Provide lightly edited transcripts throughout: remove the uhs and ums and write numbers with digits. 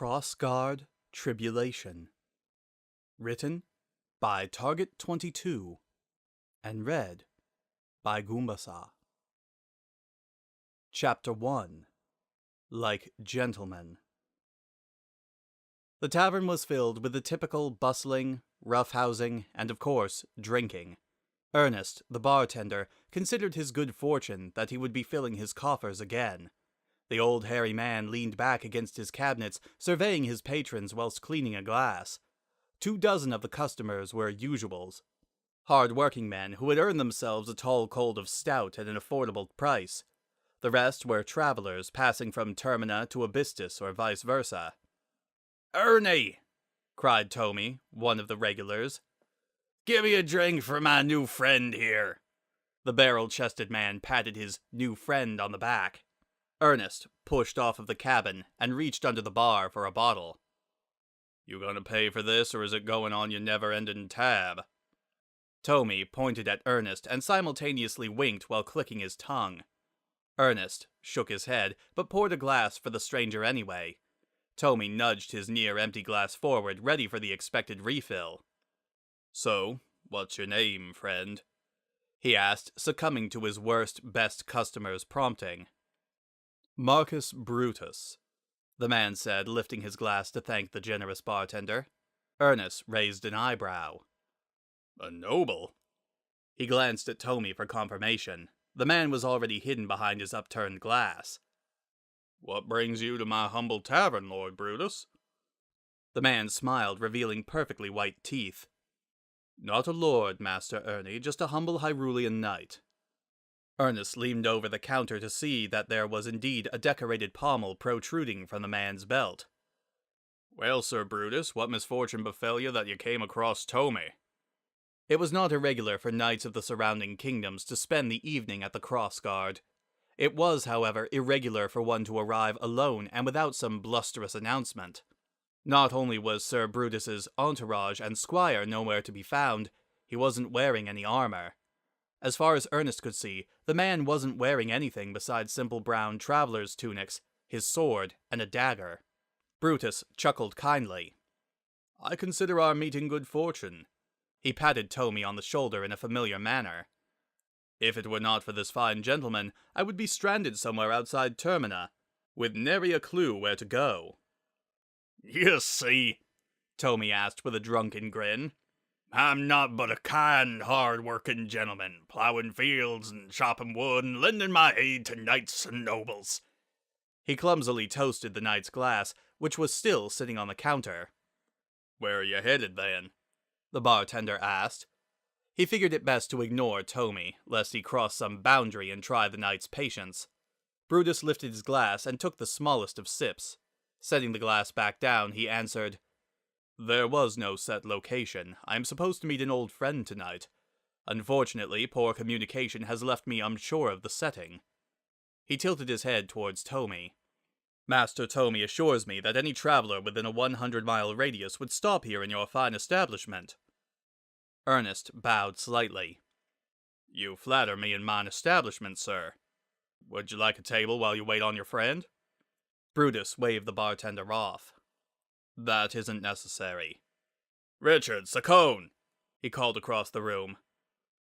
Guard Tribulation. Written by Target 22 and read by Goombasa. Chapter 1. Like Gentlemen. The tavern was filled with the typical bustling, roughhousing, and of course, drinking. Ernest, the bartender, considered his good fortune that he would be filling his coffers again. The old hairy man leaned back against his cabinets, surveying his patrons whilst cleaning a glass. 24 of the customers were usuals. Hard-working men who had earned themselves a tall cold of stout at an affordable price. The rest were travelers passing from Termina to Abystus or vice versa. "Ernie!" cried Tommy, one of the regulars. "Give me a drink for my new friend here." The barrel-chested man patted his new friend on the back. Ernest pushed off of the cabin and reached under the bar for a bottle. "You gonna pay for this, or is it going on your never-ending tab?" Tommy pointed at Ernest and simultaneously winked while clicking his tongue. Ernest shook his head, but poured a glass for the stranger anyway. Tommy nudged his near-empty glass forward, ready for the expected refill. "So, what's your name, friend?" he asked, succumbing to his best customer's prompting. "Marcus Brutus," the man said, lifting his glass to thank the generous bartender. Ernest raised an eyebrow. "A noble?" He glanced at Tommy for confirmation. The man was already hidden behind his upturned glass. "What brings you to my humble tavern, Lord Brutus?" The man smiled, revealing perfectly white teeth. "Not a lord, Master Ernie, just a humble Hyrulean knight." Ernest leaned over the counter to see that there was indeed a decorated pommel protruding from the man's belt. "Well, Sir Brutus, what misfortune befell you that you came across Tommy?" It was not irregular for knights of the surrounding kingdoms to spend the evening at the Cross Guard. It was, however, irregular for one to arrive alone and without some blusterous announcement. Not only was Sir Brutus's entourage and squire nowhere to be found, he wasn't wearing any armor. As far as Ernest could see, the man wasn't wearing anything besides simple brown traveler's tunics, his sword, and a dagger. Brutus chuckled kindly. "I consider our meeting good fortune." He patted Tommy on the shoulder in a familiar manner. "If it were not for this fine gentleman, I would be stranded somewhere outside Termina, with nary a clue where to go." "You see," Tommy asked with a drunken grin, "I'm not but a kind, hard-working gentleman, plowing fields and chopping wood and lending my aid to knights and nobles." He clumsily toasted the knight's glass, which was still sitting on the counter. "Where are you headed, then?" the bartender asked. He figured it best to ignore Tommy, lest he cross some boundary and try the knight's patience. Brutus lifted his glass and took the smallest of sips. Setting the glass back down, he answered, "There was no set location. I am supposed to meet an old friend tonight. Unfortunately, poor communication has left me unsure of the setting." He tilted his head towards Tommy. "Master Tommy assures me that any traveler within a 100-mile radius would stop here in your fine establishment." Ernest bowed slightly. "You flatter me in mine establishment, sir. Would you like a table while you wait on your friend?" Brutus waved the bartender off. "That isn't necessary." "Richard, Saccone!" he called across the room.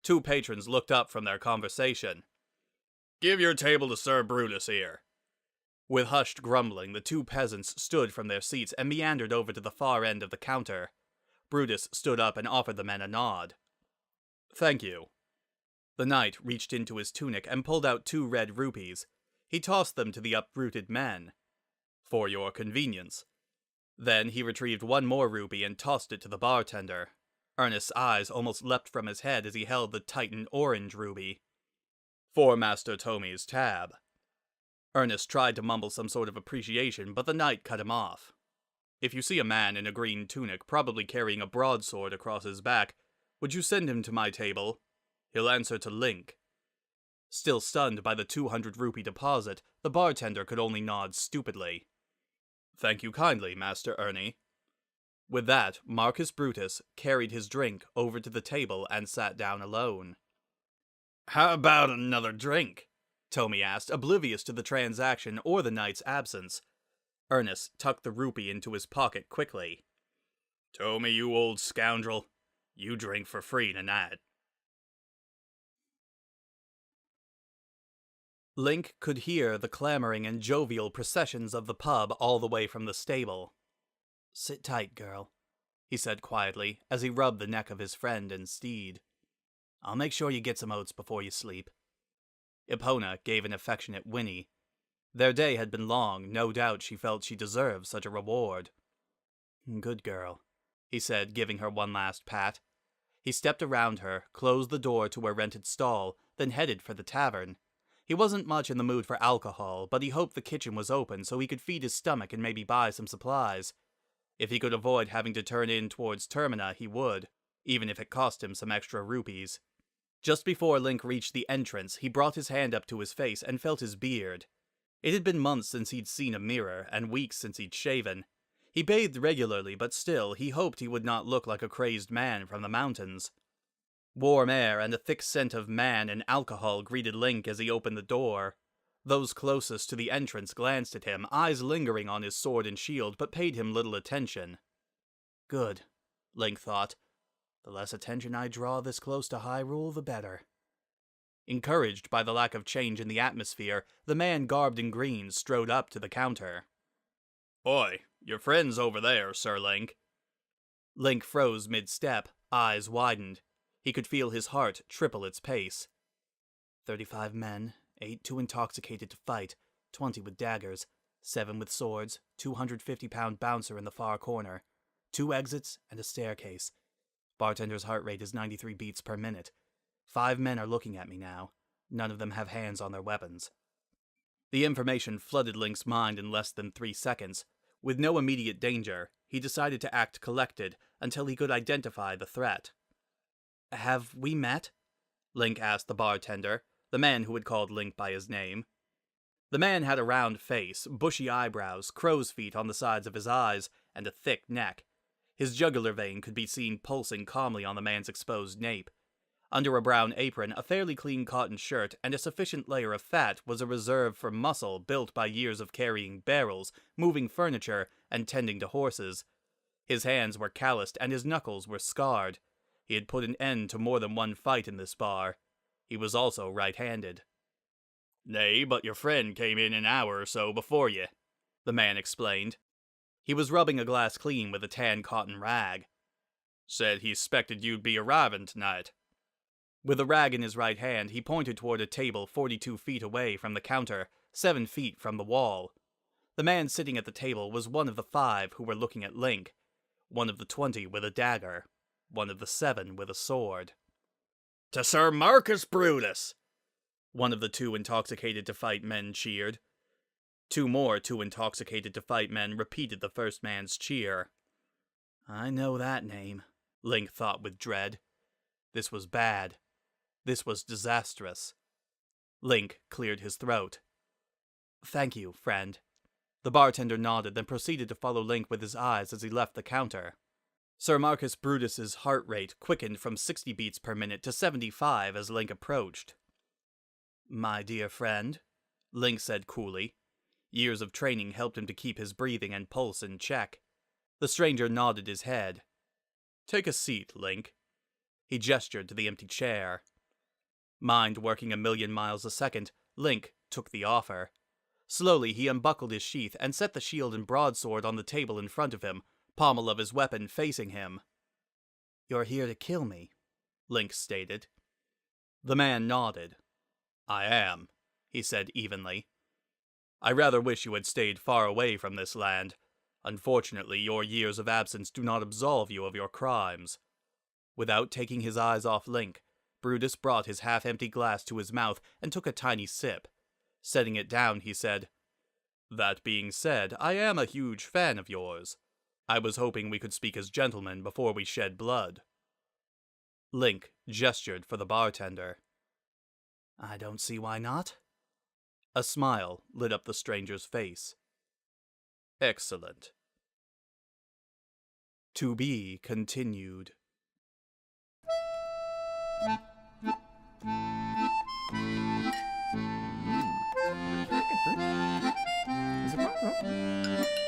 2 patrons looked up from their conversation. "Give your table to Sir Brutus here." With hushed grumbling, the 2 peasants stood from their seats and meandered over to the far end of the counter. Brutus stood up and offered the men a nod. "Thank you." The knight reached into his tunic and pulled out 2 red rupees. He tossed them to the uprooted men. "For your convenience." Then he retrieved 1 more rupee and tossed it to the bartender. Ernest's eyes almost leapt from his head as he held the Titan orange ruby. "For Master Tommy's tab." Ernest tried to mumble some sort of appreciation, but the knight cut him off. "If you see a man in a green tunic, probably carrying a broadsword across his back, would you send him to my table? He'll answer to Link." Still stunned by the 200 rupee deposit, the bartender could only nod stupidly. "Thank you kindly, Master Ernie." With that, Marcus Brutus carried his drink over to the table and sat down alone. "How about another drink?" Tommy asked, oblivious to the transaction or the knight's absence. Ernest tucked the rupee into his pocket quickly. "Told me, you old scoundrel. You drink for free tonight." Link could hear the clamoring and jovial processions of the pub all the way from the stable. "Sit tight, girl," he said quietly as he rubbed the neck of his friend and steed. "I'll make sure you get some oats before you sleep." Epona gave an affectionate whinny. Their day had been long, no doubt she felt she deserved such a reward. "Good girl," he said, giving her one last pat. He stepped around her, closed the door to her rented stall, then headed for the tavern. He wasn't much in the mood for alcohol, but he hoped the kitchen was open so he could feed his stomach and maybe buy some supplies. If he could avoid having to turn in towards Termina, he would, even if it cost him some extra rupees. Just before Link reached the entrance, he brought his hand up to his face and felt his beard. It had been months since he'd seen a mirror, and weeks since he'd shaven. He bathed regularly, but still, he hoped he would not look like a crazed man from the mountains. Warm air and a thick scent of man and alcohol greeted Link as he opened the door. Those closest to the entrance glanced at him, eyes lingering on his sword and shield, but paid him little attention. Good, Link thought. The less attention I draw this close to Hyrule, the better. Encouraged by the lack of change in the atmosphere, the man garbed in green strode up to the counter. "Oi, your friend's over there, Sir Link." Link froze mid-step, eyes widened. He could feel his heart triple its pace. 35 men, 8 too intoxicated to fight, 20 with daggers, 7 with swords, 250-pound bouncer in the far corner, 2 exits and a staircase. Bartender's heart rate is 93 beats per minute. 5 men are looking at me now. None of them have hands on their weapons. The information flooded Link's mind in less than 3 seconds. With no immediate danger, he decided to act collected until he could identify the threat. "Have we met?" Link asked the bartender, the man who had called Link by his name. The man had a round face, bushy eyebrows, crow's feet on the sides of his eyes, and a thick neck. His jugular vein could be seen pulsing calmly on the man's exposed nape. Under a brown apron, a fairly clean cotton shirt, and a sufficient layer of fat was a reserve for muscle built by years of carrying barrels, moving furniture, and tending to horses. His hands were calloused and his knuckles were scarred. He had put an end to more than one fight in this bar. He was also right-handed. "Nay, but your friend came in an hour or so before you," the man explained. He was rubbing a glass clean with a tan cotton rag. "Said he expected you'd be arriving tonight." With a rag in his right hand, he pointed toward a table 42 feet away from the counter, 7 feet from the wall. The man sitting at the table was one of the 5 who were looking at Link, one of the 20 with a dagger, one of the 7 with a sword. "To Sir Marcus Brutus!" One of the 2 intoxicated-to-fight men cheered. 2 more too intoxicated-to-fight men repeated the first man's cheer. I know that name, Link thought with dread. This was bad. This was disastrous. Link cleared his throat. "Thank you, friend." The bartender nodded, then proceeded to follow Link with his eyes as he left the counter. Sir Marcus Brutus's heart rate quickened from 60 beats per minute to 75 as Link approached. "My dear friend," Link said coolly. Years of training helped him to keep his breathing and pulse in check. The stranger nodded his head. "Take a seat, Link." He gestured to the empty chair. Mind working a million miles a second, Link took the offer. Slowly he unbuckled his sheath and set the shield and broadsword on the table in front of him, pommel of his weapon facing him. "You're here to kill me," Link stated. The man nodded. "I am," he said evenly. "I rather wish you had stayed far away from this land. Unfortunately, your years of absence do not absolve you of your crimes." Without taking his eyes off Link, Brutus brought his half-empty glass to his mouth and took a tiny sip. Setting it down, he said, "That being said, I am a huge fan of yours. I was hoping we could speak as gentlemen before we shed blood." Link gestured for the bartender. "I don't see why not." A smile lit up the stranger's face. "Excellent." To be continued. Is it